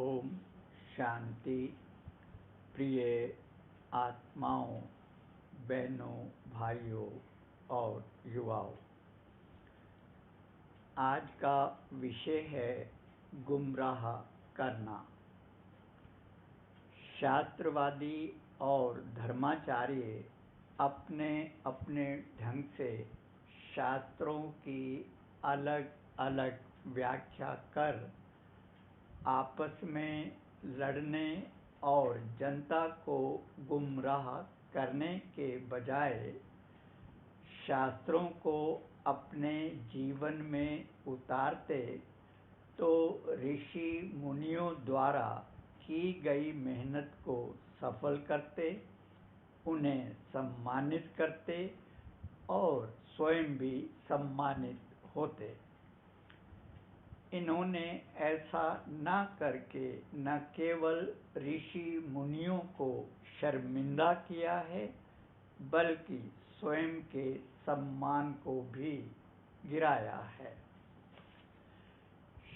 ओम शांति। प्रिय आत्माओं, बहनों, भाइयों और युवाओं, आज का विषय है गुमराह करना। शास्त्रवादी और धर्माचार्य अपने अपने ढंग से शास्त्रों की अलग अलग व्याख्या कर आपस में लड़ने और जनता को गुमराह करने के बजाय शास्त्रों को अपने जीवन में उतारते तो ऋषि मुनियों द्वारा की गई मेहनत को सफल करते, उन्हें सम्मानित करते और स्वयं भी सम्मानित होते। इन्होंने ऐसा न करके न केवल ऋषि मुनियों को शर्मिंदा किया है, बल्कि स्वयं के सम्मान को भी गिराया है।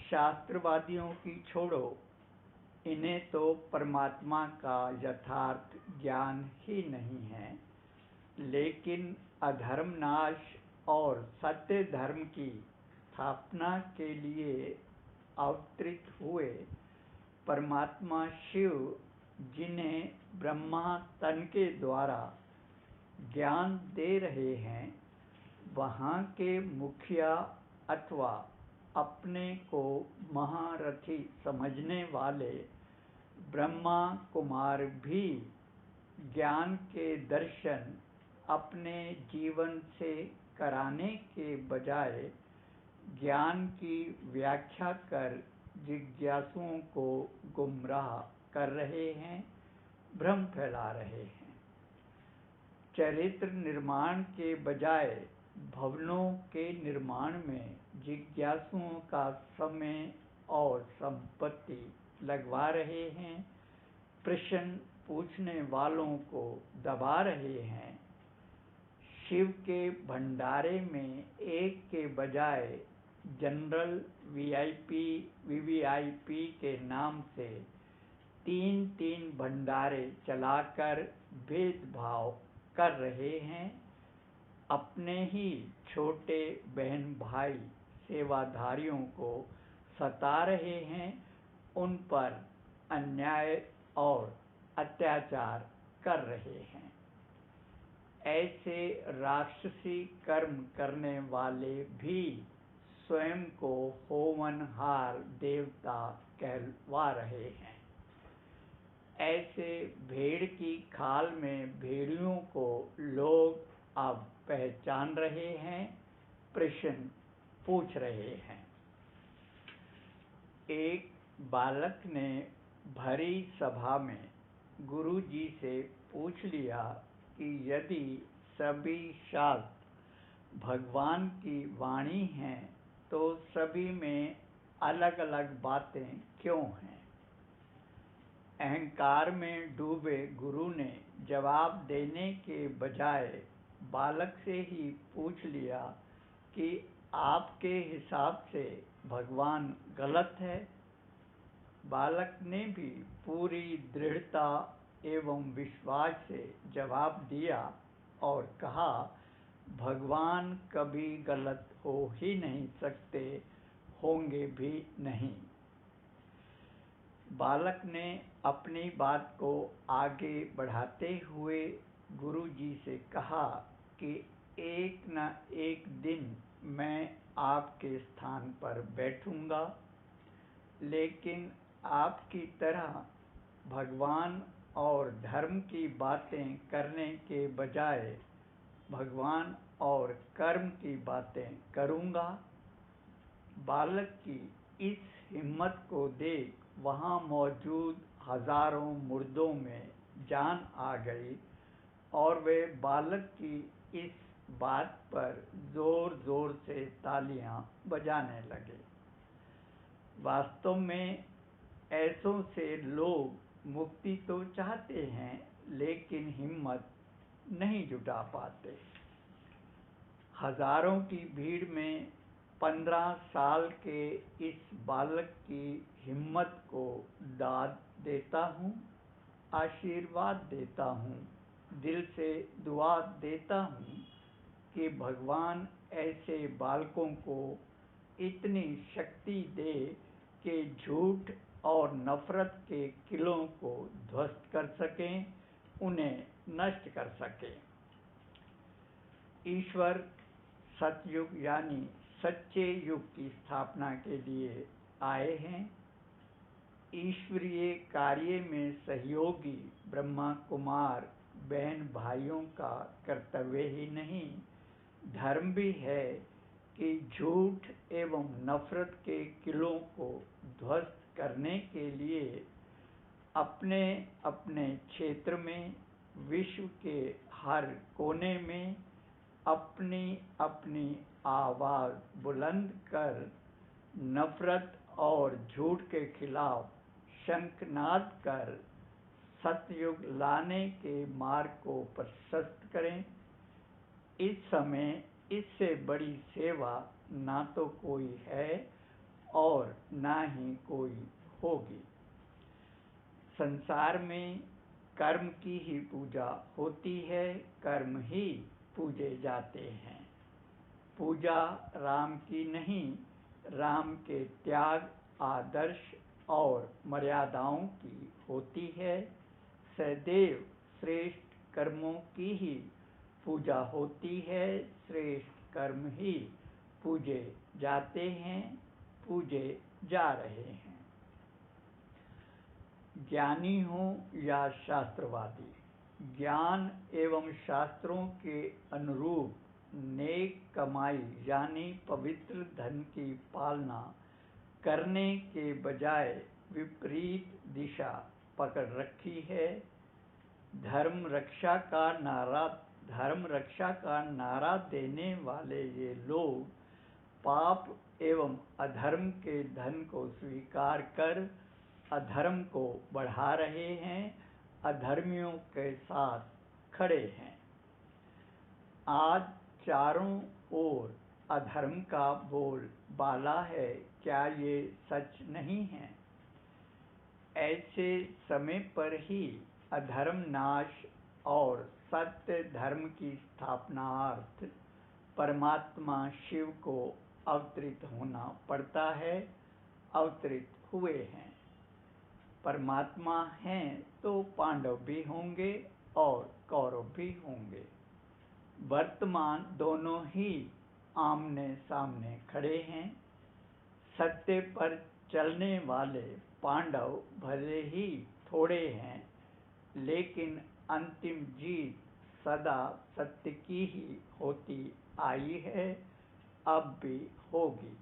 शास्त्रवादियों की छोड़ो, इन्हें तो परमात्मा का यथार्थ ज्ञान ही नहीं है, लेकिन अधर्म नाश और सत्य धर्म की स्थापना के लिए अवतरित हुए परमात्मा शिव, जिन्हें ब्रह्मा तन के द्वारा ज्ञान दे रहे हैं, वहाँ के मुखिया अथवा अपने को महारथी समझने वाले ब्रह्मा कुमार भी ज्ञान के दर्शन अपने जीवन से कराने के बजाय ज्ञान की व्याख्या कर जिज्ञासुओं को गुमराह कर रहे हैं, भ्रम फैला रहे हैं। चरित्र निर्माण के बजाय भवनों के निर्माण में जिज्ञासुओं का समय और संपत्ति लगवा रहे हैं, प्रश्न पूछने वालों को दबा रहे हैं। शिव के भंडारे में एक के बजाय जनरल, वीआईपी, वीवीआईपी के नाम से तीन तीन भंडारे चलाकर भेदभाव कर रहे हैं। अपने ही छोटे बहन भाई सेवाधारियों को सता रहे हैं, उन पर अन्याय और अत्याचार कर रहे हैं। ऐसे राक्षसी कर्म करने वाले भी स्वयं को होमनहार देवता कहलवा रहे हैं। ऐसे भेड़ की खाल में भेड़ियों को लोग अब पहचान रहे हैं, प्रश्न पूछ रहे हैं। एक बालक ने भरी सभा में गुरुजी से पूछ लिया कि यदि सभी शास्त्र भगवान की वाणी हैं, तो सभी में अलग अलग बातें क्यों हैं? अहंकार में डूबे गुरु ने जवाब देने के बजाय बालक से ही पूछ लिया कि आपके हिसाब से भगवान गलत है। बालक ने भी पूरी दृढ़ता एवं विश्वास से जवाब दिया और कहा, भगवान कभी गलत हो ही नहीं सकते, होंगे भी नहीं। बालक ने अपनी बात को आगे बढ़ाते हुए गुरुजी से कहा कि एक न एक दिन मैं आपके स्थान पर बैठूंगा, लेकिन आपकी तरह भगवान और धर्म की बातें करने के बजाय भगवान और कर्म की बातें करूंगा। बालक की इस हिम्मत को देख वहां मौजूद हजारों मुर्दों में जान आ गई और वे बालक की इस बात पर जोर जोर से तालियां बजाने लगे। वास्तव में ऐसों से लोग मुक्ति तो चाहते हैं, लेकिन हिम्मत नहीं जुटा पाते। हजारों की भीड़ में 15 साल के इस बालक की हिम्मत को दाद देता हूँ, आशीर्वाद देता हूँ, दिल से दुआ देता हूँ कि भगवान ऐसे बालकों को इतनी शक्ति दे कि झूठ और नफरत के किलों को ध्वस्त कर सकें, उन्हें नष्ट कर सकें। ईश्वर सतयुग यानी सच्चे युग की स्थापना के लिए आए हैं। ईश्वरीय कार्य में सहयोगी ब्रह्मा कुमार बहन भाइयों का कर्तव्य ही नहीं, धर्म भी है कि झूठ एवं नफरत के किलों को ध्वस्त करने के लिए अपने अपने क्षेत्र में, विश्व के हर कोने में अपनी अपनी आवाज़ बुलंद कर नफरत और झूठ के खिलाफ शंखनाद कर सतयुग लाने के मार्ग को प्रशस्त करें। इस समय इससे बड़ी सेवा ना तो कोई है और ना ही कोई होगी। संसार में कर्म की ही पूजा होती है, कर्म ही पूजे जाते हैं। पूजा राम की नहीं, राम के त्याग, आदर्श और मर्यादाओं की होती है। सदैव श्रेष्ठ कर्मों की ही पूजा होती है, श्रेष्ठ कर्म ही पूजे जाते हैं, पूजे जा रहे हैं। ज्ञानी हो या शास्त्रवादी, ज्ञान एवं शास्त्रों के अनुरूप नेक कमाई यानी पवित्र धन की पालना करने के बजाय विपरीत दिशा पकड़ रखी है। धर्म रक्षा का नारा देने वाले ये लोग पाप एवं अधर्म के धन को स्वीकार कर अधर्म को बढ़ा रहे हैं, अधर्मियों के साथ खड़े हैं। आज चारों ओर अधर्म का बोल बाला है, क्या ये सच नहीं है? ऐसे समय पर ही अधर्म नाश और सत्य धर्म की स्थापनार्थ परमात्मा शिव को अवतरित होना पड़ता है, अवतरित हुए हैं। परमात्मा हैं तो पांडव भी होंगे और कौरव भी होंगे। वर्तमान दोनों ही आमने सामने खड़े हैं। सत्य पर चलने वाले पांडव भले ही थोड़े हैं, लेकिन अंतिम जीत सदा सत्य की ही होती आई है, अब भी होगी।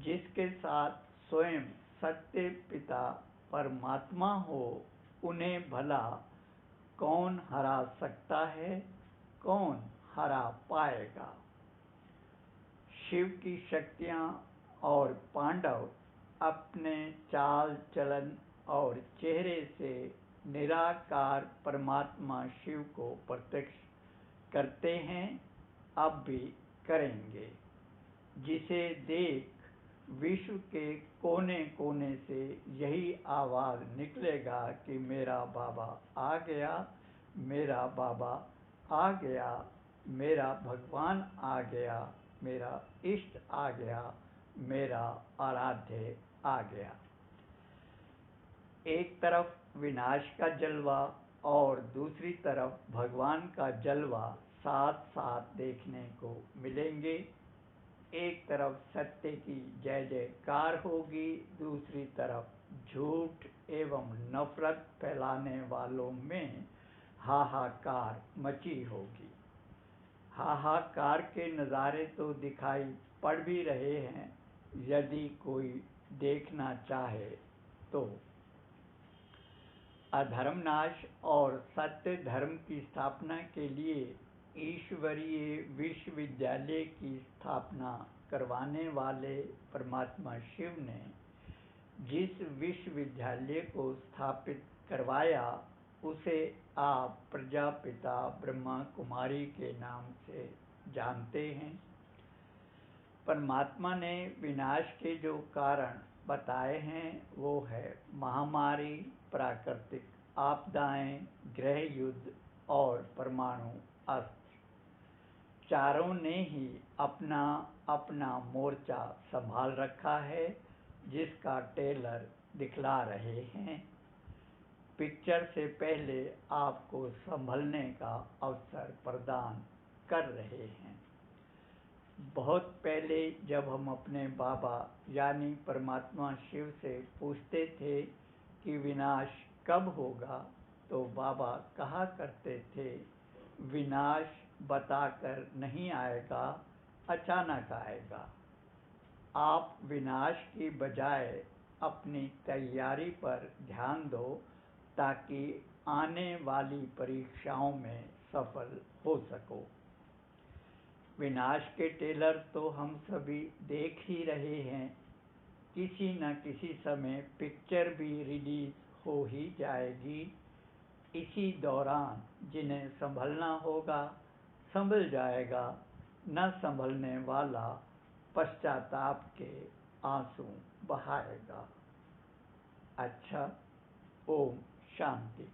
जिसके साथ स्वयं सत्य पिता परमात्मा हो, उन्हें भला कौन हरा सकता है, कौन हरा पाएगा? शिव की शक्तियाँ और पांडव अपने चाल चलन और चेहरे से निराकार परमात्मा शिव को प्रत्यक्ष करते हैं, अब भी करेंगे। जिसे देख विश्व के कोने कोने से यही आवाज़ निकलेगा कि मेरा बाबा आ गया, मेरा बाबा आ गया, मेरा भगवान आ गया, मेरा इष्ट आ गया, मेरा आराध्य आ गया। एक तरफ विनाश का जलवा और दूसरी तरफ भगवान का जलवा साथ साथ देखने को मिलेंगे। एक तरफ सत्य की जय जयकार होगी, दूसरी तरफ झूठ एवं नफरत फैलाने वालों में हाहाकार मची होगी। हाहाकार के नज़ारे तो दिखाई पड़ भी रहे हैं, यदि कोई देखना चाहे तो। अधर्मनाश और सत्य धर्म की स्थापना के लिए ईश्वरीय विश्वविद्यालय की स्थापना करवाने वाले परमात्मा शिव ने जिस विश्वविद्यालय को स्थापित करवाया, उसे आप प्रजापिता ब्रह्मा कुमारी के नाम से जानते हैं। परमात्मा ने विनाश के जो कारण बताए हैं वो है महामारी, प्राकृतिक आपदाएं, गृह युद्ध और परमाणु अस्त्र। चारों ने ही अपना अपना मोर्चा संभाल रखा है, जिसका ट्रेलर दिखला रहे हैं। पिक्चर से पहले आपको संभलने का अवसर प्रदान कर रहे हैं। बहुत पहले जब हम अपने बाबा यानी परमात्मा शिव से पूछते थे कि विनाश कब होगा, तो बाबा कहा करते थे, विनाश बताकर नहीं आएगा, अचानक आएगा। आप विनाश की बजाय अपनी तैयारी पर ध्यान दो, ताकि आने वाली परीक्षाओं में सफल हो सको। विनाश के ट्रेलर तो हम सभी देख ही रहे हैं। किसी न किसी समय पिक्चर भी रिलीज हो ही जाएगी। इसी दौरान जिन्हें संभलना होगा संभल जाएगा, न संभलने वाला पश्चाताप के आंसू बहाएगा। अच्छा, ओम शांति।